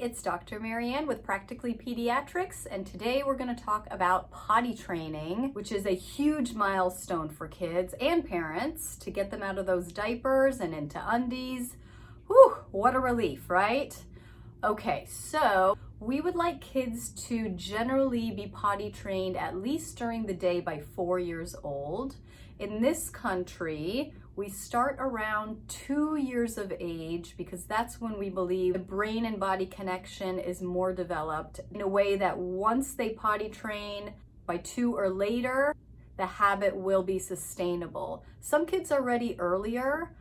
it's Dr. Marianne with Practically Pediatrics, and today we're going to talk about potty training, which is a huge milestone for kids and parents to get them out of those diapers and into undies. Whew, what a relief, right? Okay, so we would like kids to generally be potty trained at least during the day by 4 years old. In this country, we start around 2 years of age because that's when we believe the brain and body connection is more developed in a way that once they potty train by 2 or later, the habit will be sustainable. Some kids are ready earlier.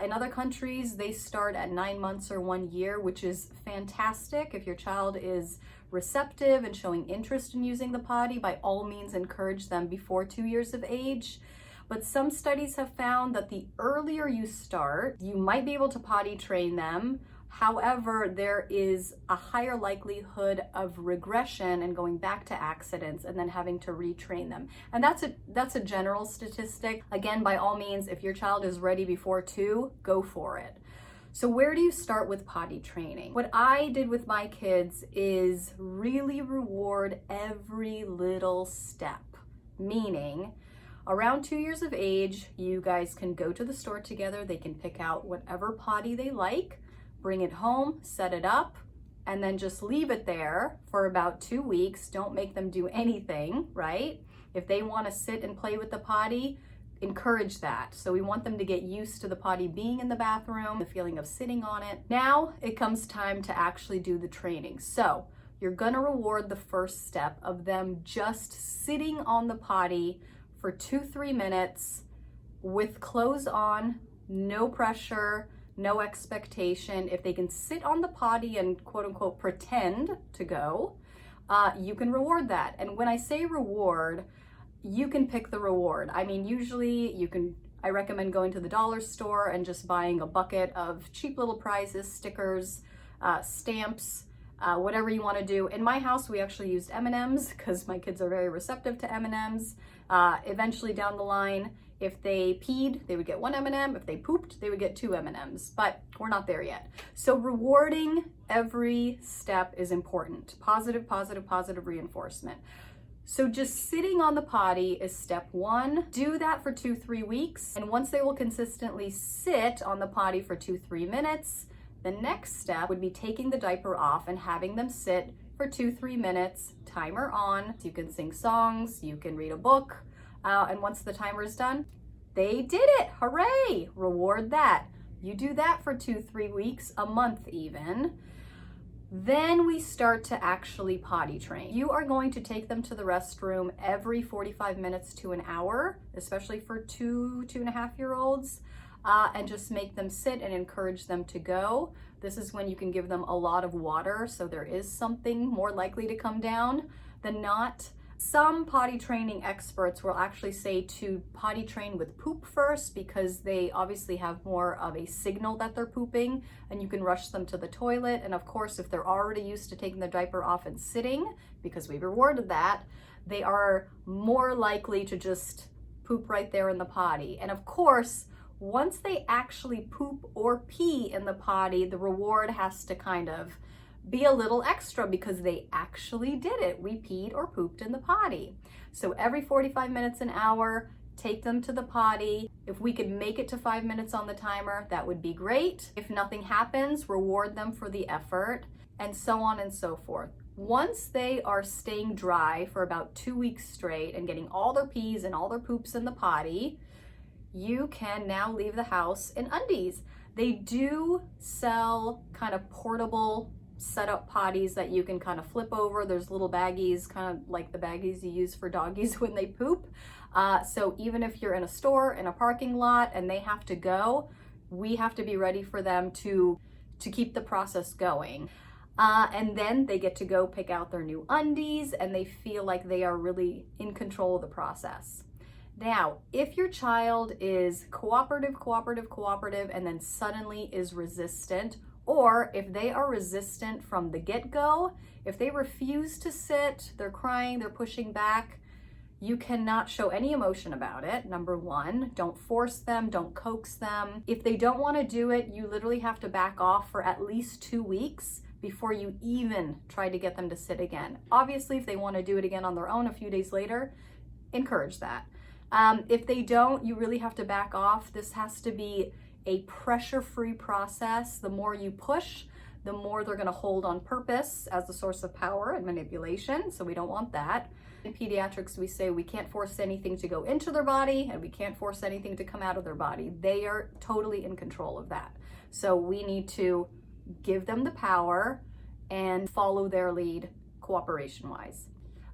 In other countries, they start at 9 months or 1 year, which is fantastic. If your child is receptive and showing interest in using the potty, by all means encourage them before 2 years of age. But some studies have found that the earlier you start, you might be able to potty train them. However, there is a higher likelihood of regression and going back to accidents and then having to retrain them. And that's a general statistic. Again, by all means, if your child is ready before 2, go for it. So where do you start with potty training? What I did with my kids is really reward every little step, meaning around 2 years of age, you guys can go to the store together. They can pick out whatever potty they like, bring it home, set it up, and then just leave it there for about 2 weeks. Don't make them do anything, right? If they want to sit and play with the potty, encourage that. So we want them to get used to the potty being in the bathroom, the feeling of sitting on it. Now it comes time to actually do the training. So you're gonna reward the first step of them just sitting on the potty for 2-3 minutes with clothes on, no pressure, no expectation. If they can sit on the potty and quote unquote pretend to go, you can reward that. And when I say reward, you can pick the reward. I mean, usually I recommend going to the dollar store and just buying a bucket of cheap little prizes, stickers, stamps, whatever you want to do. In my house, we actually used M&Ms because my kids are very receptive to M&Ms. Eventually down the line, if they peed, they would get 1 M&M. If they pooped, they would get 2 M&Ms, but we're not there yet. So rewarding every step is important. Positive, positive, positive reinforcement. So just sitting on the potty is step 1. Do that for 2-3 weeks. And once they will consistently sit on the potty for 2-3 minutes, the next step would be taking the diaper off and having them sit for 2-3 minutes, timer on. You can sing songs, you can read a book, and once the timer is done, they did it, hooray, reward that. You do that for 2-3 weeks, a month even. Then we start to actually potty train. You are going to take them to the restroom every 45 minutes to an hour, especially for 2.5-year-olds. And just make them sit and encourage them to go. This is when you can give them a lot of water, so there is something more likely to come down than not. Some potty training experts will actually say to potty train with poop first because they obviously have more of a signal that they're pooping and you can rush them to the toilet. And of course, if they're already used to taking their diaper off and sitting, because we've rewarded that, they are more likely to just poop right there in the potty. And of course, once they actually poop or pee in the potty, the reward has to kind of be a little extra because they actually did it. We peed or pooped in the potty. So every 45 minutes an hour, take them to the potty. If we could make it to 5 minutes on the timer, that would be great. If nothing happens, reward them for the effort, and so on and so forth. Once they are staying dry for about 2 weeks straight and getting all their pees and all their poops in the potty, you can now leave the house in undies. They do sell kind of portable setup potties that you can kind of flip over. There's little baggies, kind of like the baggies you use for doggies when they poop. So even if you're in a store, in a parking lot, and they have to go, we have to be ready for them to keep the process going. And then they get to go pick out their new undies and they feel like they are really in control of the process. Now, if your child is cooperative, and then suddenly is resistant, or if they are resistant from the get-go, if they refuse to sit, they're crying, they're pushing back, you cannot show any emotion about it. Number 1, don't force them, don't coax them. If they don't want to do it, you literally have to back off for at least 2 weeks before you even try to get them to sit again. Obviously, if they want to do it again on their own a few days later, encourage that. If they don't, you really have to back off. This has to be a pressure-free process. The more you push, the more they're going to hold on purpose as a source of power and manipulation, so we don't want that. In pediatrics, we say we can't force anything to go into their body and we can't force anything to come out of their body. They are totally in control of that. So we need to give them the power and follow their lead cooperation-wise.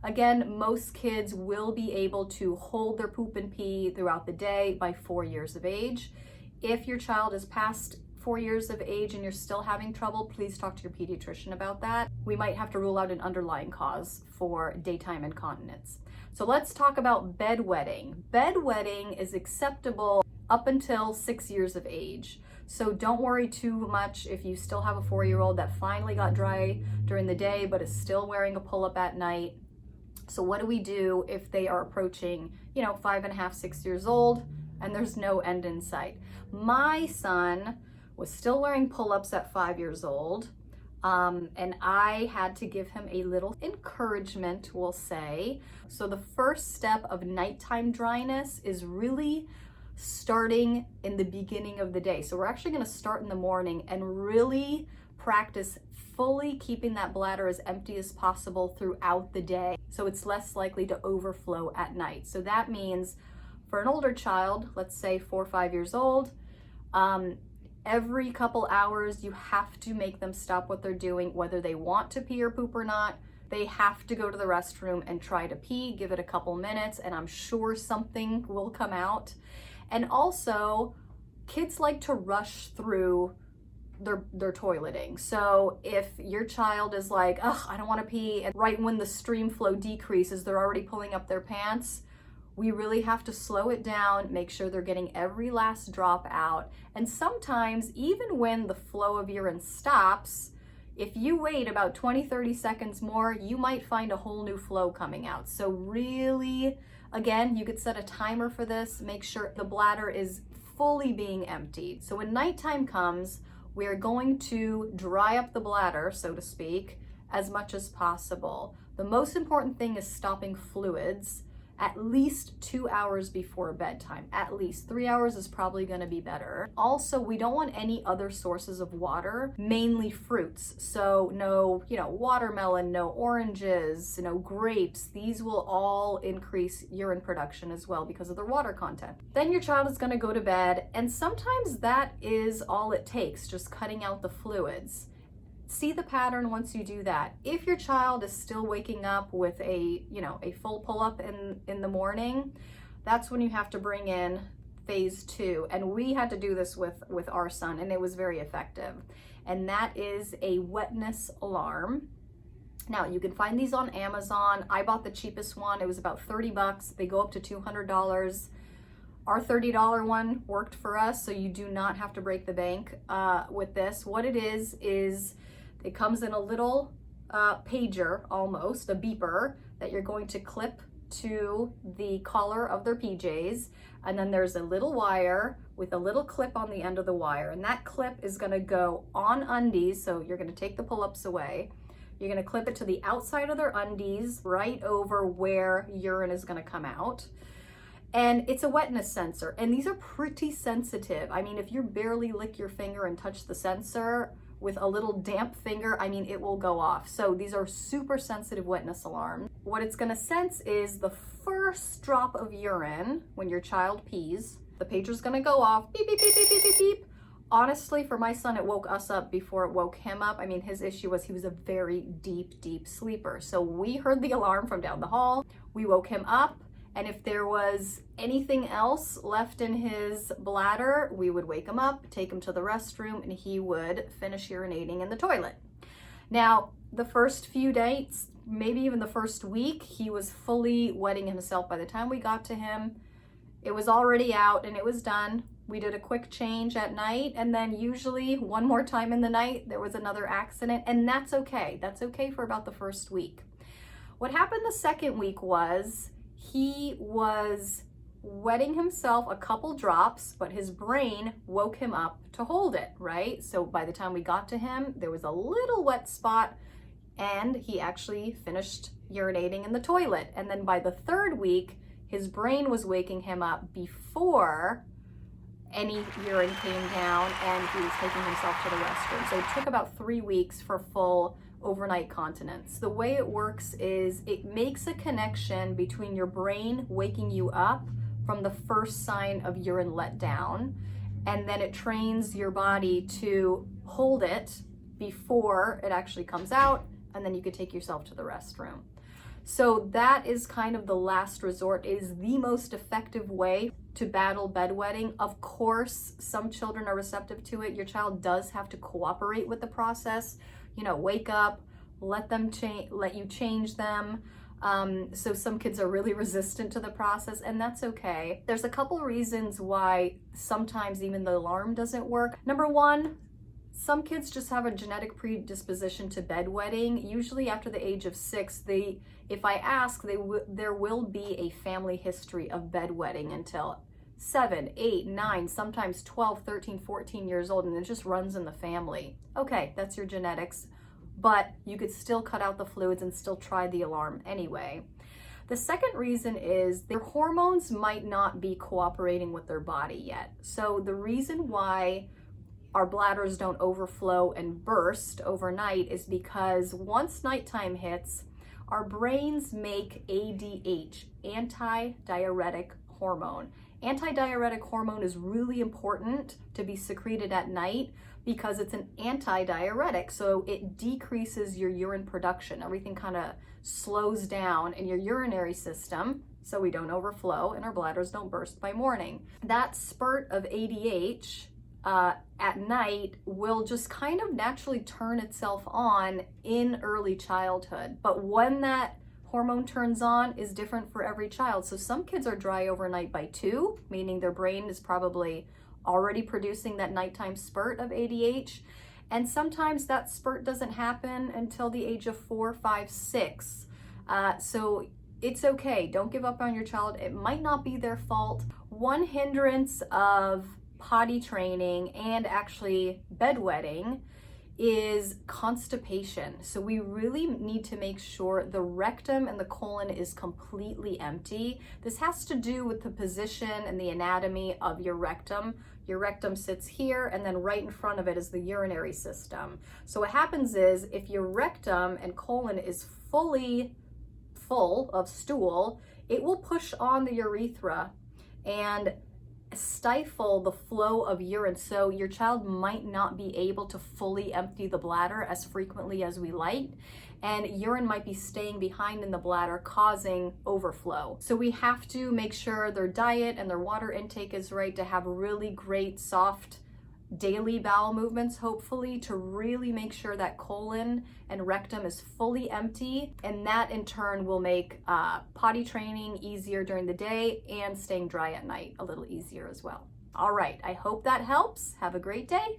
Again, most kids will be able to hold their poop and pee throughout the day by 4 years of age. If your child is past 4 years of age and you're still having trouble, please talk to your pediatrician about that. We might have to rule out an underlying cause for daytime incontinence. So let's talk about bedwetting. Bedwetting is acceptable up until 6 years of age. So don't worry too much if you still have a 4-year-old that finally got dry during the day but is still wearing a pull-up at night. So what do we do if they are approaching, 5.5, 6 years old and there's no end in sight? My son was still wearing pull-ups at 5 years old, and I had to give him a little encouragement, we'll say. So the first step of nighttime dryness is really starting in the beginning of the day. So we're actually going to start in the morning and really practice fully keeping that bladder as empty as possible throughout the day, so it's less likely to overflow at night. So that means for an older child, let's say 4 or 5 years old, every couple hours, you have to make them stop what they're doing, whether they want to pee or poop or not. They have to go to the restroom and try to pee, give it a couple minutes, and I'm sure something will come out. And also, kids like to rush through their toileting. So if your child is like, ugh, I don't want to pee, and right when the stream flow decreases, they're already pulling up their pants, we really have to slow it down, make sure they're getting every last drop out. And sometimes, even when the flow of urine stops, if you wait about 20-30 seconds more, you might find a whole new flow coming out. So really, again, you could set a timer for this, make sure the bladder is fully being emptied. So when nighttime comes, we're going to dry up the bladder, so to speak, as much as possible. The most important thing is stopping fluids at least 2 hours before bedtime. At least 3 hours is probably going to be better. Also, we don't want any other sources of water, mainly fruits. So no, watermelon, no oranges, no grapes. These will all increase urine production as well because of their water content. Then your child is going to go to bed, and sometimes that is all it takes, just cutting out the fluids. See the pattern once you do that. If your child is still waking up with a full pull-up in the morning, that's when you have to bring in phase 2. And we had to do this with our son, and it was very effective. And that is a wetness alarm. Now, you can find these on Amazon. I bought the cheapest one. It was about $30. They go up to $200. Our $30 one worked for us, so you do not have to break the bank with this. What it is it comes in a little pager, almost, a beeper, that you're going to clip to the collar of their PJs. And then there's a little wire with a little clip on the end of the wire. And that clip is gonna go on undies, so you're gonna take the pull-ups away. You're gonna clip it to the outside of their undies, right over where urine is gonna come out. And it's a wetness sensor, and these are pretty sensitive. I mean, if you barely lick your finger and touch the sensor with a little damp finger, it will go off. So these are super sensitive wetness alarms. What it's gonna sense is the first drop of urine when your child pees. The pager's gonna go off, beep, beep, beep, beep, beep, beep, beep. Honestly, for my son, it woke us up before it woke him up. His issue was he was a very deep, deep sleeper. So we heard the alarm from down the hall. We woke him up. And if there was anything else left in his bladder, we would wake him up, take him to the restroom, and he would finish urinating in the toilet. Now, the first few days, maybe even the first week, he was fully wetting himself. By the time we got to him, it was already out and it was done. We did a quick change at night, and then usually one more time in the night, there was another accident, and that's okay. That's okay for about the first week. What happened the second week was he was wetting himself a couple drops, but his brain woke him up to hold it, right? So by the time we got to him, there was a little wet spot and he actually finished urinating in the toilet. And then by the 3rd week, his brain was waking him up before any urine came down and he was taking himself to the restroom. So it took about 3 weeks for full overnight continence. The way it works is it makes a connection between your brain waking you up from the first sign of urine let down, and then it trains your body to hold it before it actually comes out, and then you could take yourself to the restroom. So that is kind of the last resort. It is the most effective way to battle bedwetting. Of course, some children are receptive to it. Your child does have to cooperate with the process. You know, wake up, let you change them. So some kids are really resistant to the process, and that's okay. There's a couple of reasons why sometimes even the alarm doesn't work. Number one, some kids just have a genetic predisposition to bedwetting. Usually after the age of 6, if I ask, there will be a family history of bedwetting until 7, 8, 9, sometimes 12, 13, 14 years old, and it just runs in the family. Okay, that's your genetics, but you could still cut out the fluids and still try the alarm anyway. The second reason is their hormones might not be cooperating with their body yet. So the reason why our bladders don't overflow and burst overnight is because once nighttime hits, our brains make ADH, anti-diuretic hormone. Anti-diuretic hormone is really important to be secreted at night because it's an anti-diuretic, so it decreases your urine production. Everything kind of slows down in your urinary system so we don't overflow and our bladders don't burst by morning. That spurt of ADH at night will just kind of naturally turn itself on in early childhood. But when that hormone turns on is different for every child. So some kids are dry overnight by 2, meaning their brain is probably already producing that nighttime spurt of ADH. And sometimes that spurt doesn't happen until the age of 4, 5, 6. So it's okay. Don't give up on your child. It might not be their fault. One hindrance of potty training and actually bedwetting is constipation. So we really need to make sure the rectum and the colon is completely empty. This has to do with the position and the anatomy of your rectum. Your rectum sits here, and then right in front of it is the urinary system. So what happens is if your rectum and colon is fully full of stool, it will push on the urethra and stifle the flow of urine. So your child might not be able to fully empty the bladder as frequently as we like, and urine might be staying behind in the bladder, causing overflow. So we have to make sure their diet and their water intake is right to have really great soft daily bowel movements, hopefully, to really make sure that colon and rectum is fully empty, and that in turn will make potty training easier during the day and staying dry at night a little easier as well. All right, I hope that helps. Have a great day.